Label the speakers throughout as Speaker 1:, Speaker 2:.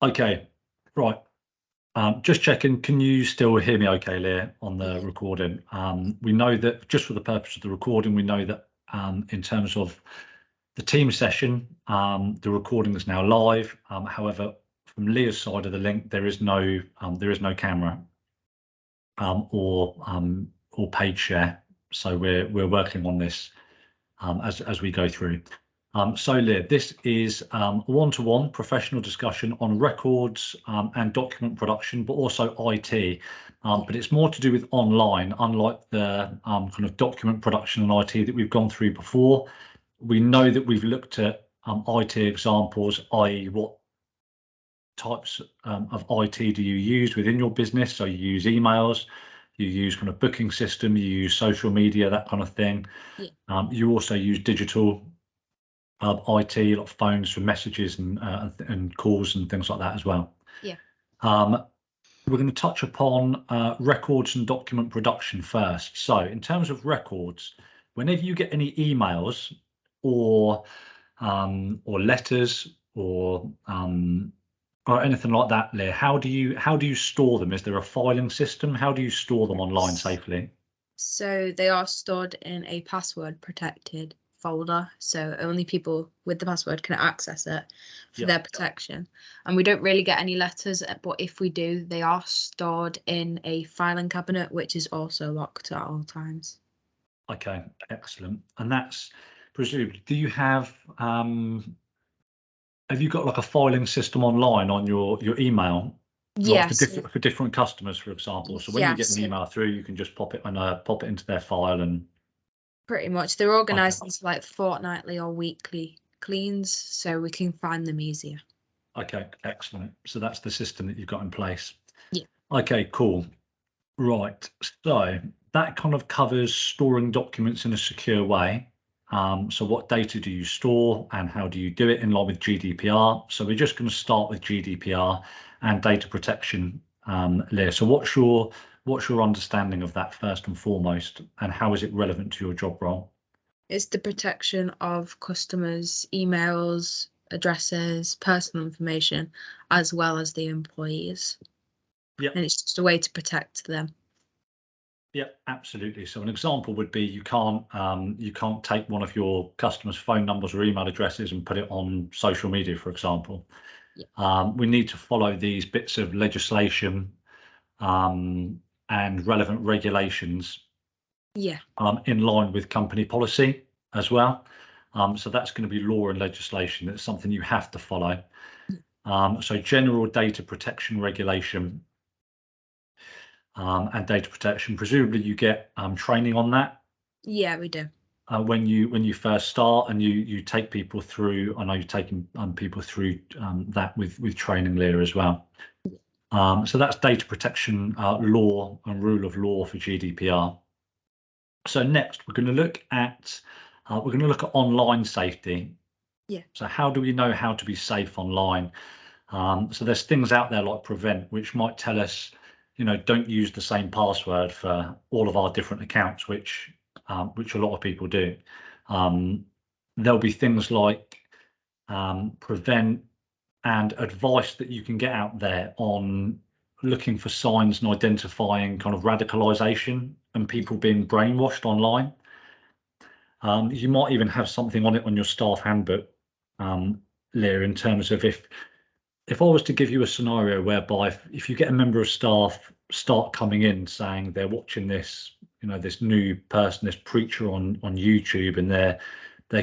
Speaker 1: Okay, right. Just checking, can you still hear me okay, Leah, on the recording? We know that just for the purpose of the recording, we know that in terms of the team session, the recording is now live. However, from Leah's side of the link, there is no camera or page share. So we're working on this as we go through. So Leah, this is a one-to-one professional discussion on records and document production, but also IT. But it's more to do with online, unlike the kind of document production and IT that we've gone through before. We know that we've looked at IT examples, i.e. what types of IT do you use within your business? So you use emails, you use kind of booking system, you use social media, that kind of thing. You also use digital IT, like phones for messages and calls and things like that as well. We're going to touch upon records and document production first. So in terms of records, whenever you get any emails or letters or anything like that, Leah, how do you store them? Is there a filing system? How do you store them online safely?
Speaker 2: So they are stored in a password protected folder, so only people with the password can access it for their protection. And we don't really get any letters, but if we do, they are stored in a filing cabinet, which is also locked at all times.
Speaker 1: Okay, excellent. And that's presumably, do you have you got like a filing system online on your email?
Speaker 2: Yes.
Speaker 1: Like for different customers, for example. So when you get an email through, you can just pop it into their file and
Speaker 2: pretty much they're organized into like fortnightly or weekly cleans, so we can find them easier.
Speaker 1: Okay, excellent. So that's the system that you've got in place.
Speaker 2: Yeah.
Speaker 1: Okay, cool. Right. So that kind of covers storing documents in a secure way. So what data do you store and how do you do it in line with GDPR? So we're just going to start with GDPR and data protection, Leah. So what's your understanding of that first and foremost, and how is it relevant to your job role?
Speaker 2: It's the protection of customers' emails, addresses, personal information, as well as the employees.
Speaker 1: Yeah.
Speaker 2: And it's just a way to protect them.
Speaker 1: Yeah, absolutely. So an example would be you can't take one of your customers' phone numbers or email addresses and put it on social media, for example. We need to follow these bits of legislation and relevant regulations in line with company policy as well. So that's going to be law and legislation. That's something you have to follow. So general data protection regulation and data protection, presumably you get training on that.
Speaker 2: Yeah, we do.
Speaker 1: When you first start, and you take people through. I know you're taking people through that with training, Leah, as well. So that's data protection law and rule of law for GDPR. So next we're going to look at online safety.
Speaker 2: Yeah.
Speaker 1: So how do we know how to be safe online? So there's things out there like Prevent, which might tell us, don't use the same password for all of our different accounts, which a lot of people do. There'll be things like Prevent and advice that you can get out there on looking for signs and identifying kind of radicalization and people being brainwashed online. You might even have something on it on your staff handbook, Leah, in terms of if I was to give you a scenario whereby if you get a member of staff start coming in saying they're watching this, this new person, this preacher on YouTube, and they're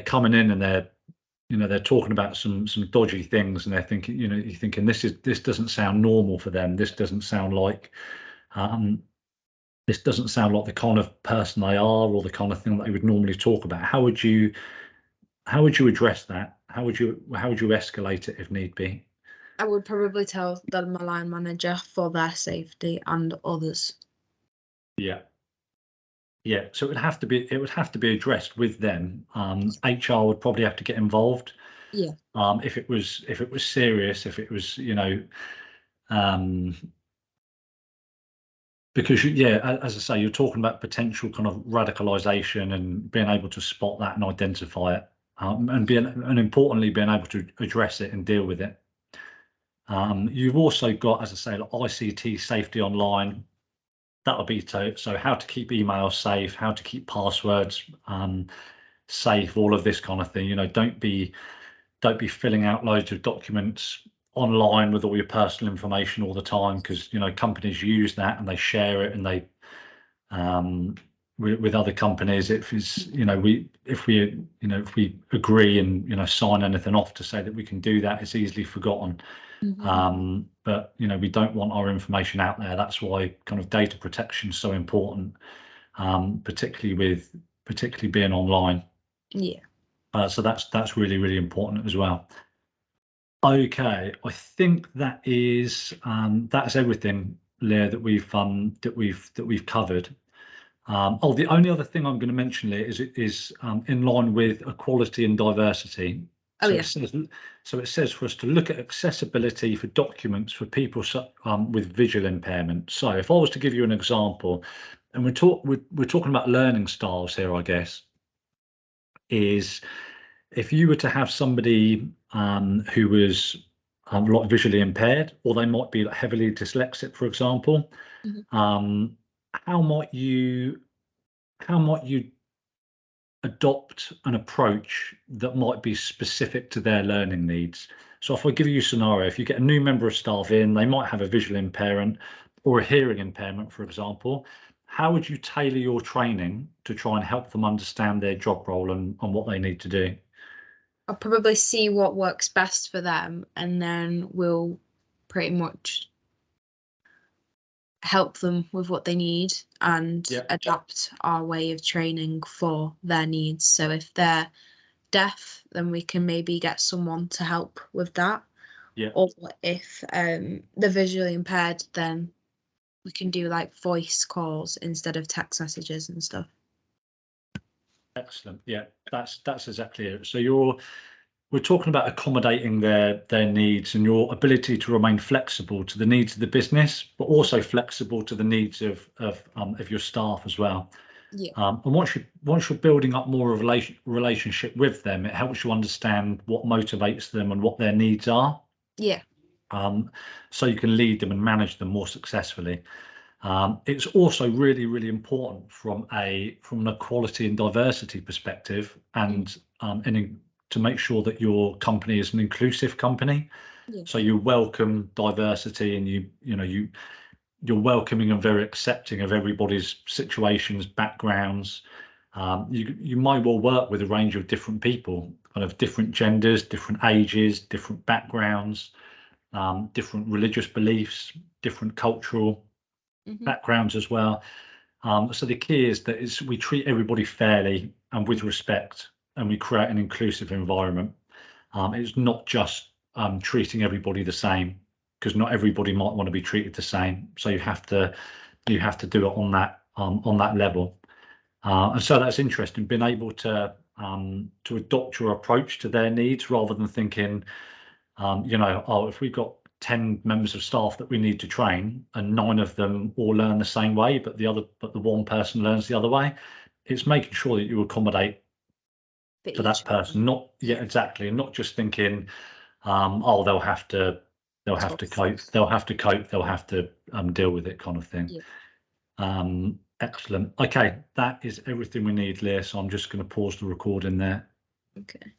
Speaker 1: coming in and they're talking about some dodgy things, and they're thinking, you're thinking this doesn't sound normal for them. This doesn't sound like the kind of person they are, or the kind of thing that they would normally talk about. How would you address that? How would you escalate it if need be?
Speaker 2: I would probably tell my line manager for their safety and others.
Speaker 1: Yeah. So it would have to be addressed with them. HR would probably have to get involved.
Speaker 2: Yeah.
Speaker 1: If it was serious, if it was, because as I say, you're talking about potential kind of radicalization and being able to spot that and identify it, and importantly being able to address it and deal with it. You've also got, as I say, like ICT safety online. That'll be so how to keep emails safe, how to keep passwords safe, all of this kind of thing. You know, don't be filling out loads of documents online with all your personal information all the time, because you know companies use that and they share it, and they with other companies, if we agree and, you know, sign anything off to say that we can do that, it's easily forgotten. But you know, we don't want our information out there. That's why kind of data protection is so important, particularly being online.
Speaker 2: Yeah.
Speaker 1: So that's really, really important as well. Okay, I think that's everything, Leah, that we've covered. The only other thing I'm going to mention, Leah, is in line with equality and diversity.
Speaker 2: Oh, yeah.
Speaker 1: It says for us to look at accessibility for documents for people with visual impairment. So if I was to give you an example, and we're talking about learning styles here, I guess, is if you were to have somebody who was like visually impaired, or they might be like heavily dyslexic, for example, how might you adopt an approach that might be specific to their learning needs? So if I give you a scenario, if you get a new member of staff in, they might have a visual impairment or a hearing impairment, for example, how would you tailor your training to try and help them understand their job role and what they need to do?
Speaker 2: I'll probably see what works best for them, and then we'll pretty much help them with what they need and adapt our way of training for their needs. So if they're deaf, then we can maybe get someone to help with that.
Speaker 1: Yeah.
Speaker 2: Or if they're visually impaired, then we can do like voice calls instead of text messages and stuff.
Speaker 1: Excellent. Yeah, that's exactly it. So we're talking about accommodating their needs and your ability to remain flexible to the needs of the business, but also flexible to the needs of your staff as well.
Speaker 2: Yeah.
Speaker 1: And once you're building up more of a relationship with them, it helps you understand what motivates them and what their needs are.
Speaker 2: Yeah.
Speaker 1: So you can lead them and manage them more successfully. It's also really, really important from an equality and diversity perspective, and to make sure that your company is an inclusive company.
Speaker 2: Yeah.
Speaker 1: So you welcome diversity, and you're welcoming and very accepting of everybody's situations, backgrounds. You might well work with a range of different people, kind of different genders, different ages, different backgrounds, different religious beliefs, different cultural backgrounds as well. So the key is that we treat everybody fairly and with respect, and we create an inclusive environment. It's not just treating everybody the same, because not everybody might want to be treated the same. So you have to do it on that level. And so that's interesting, being able to adopt your approach to their needs, rather than thinking, if we've got 10 members of staff that we need to train and 9 of them all learn the same way, but the one person learns the other way. It's making sure that you accommodate to that person, exactly, and not just thinking, they'll have to cope, they'll have to deal with it, kind of thing. Excellent. Okay, that is everything we need, Leah, so I'm just going to pause the recording there.
Speaker 2: Okay.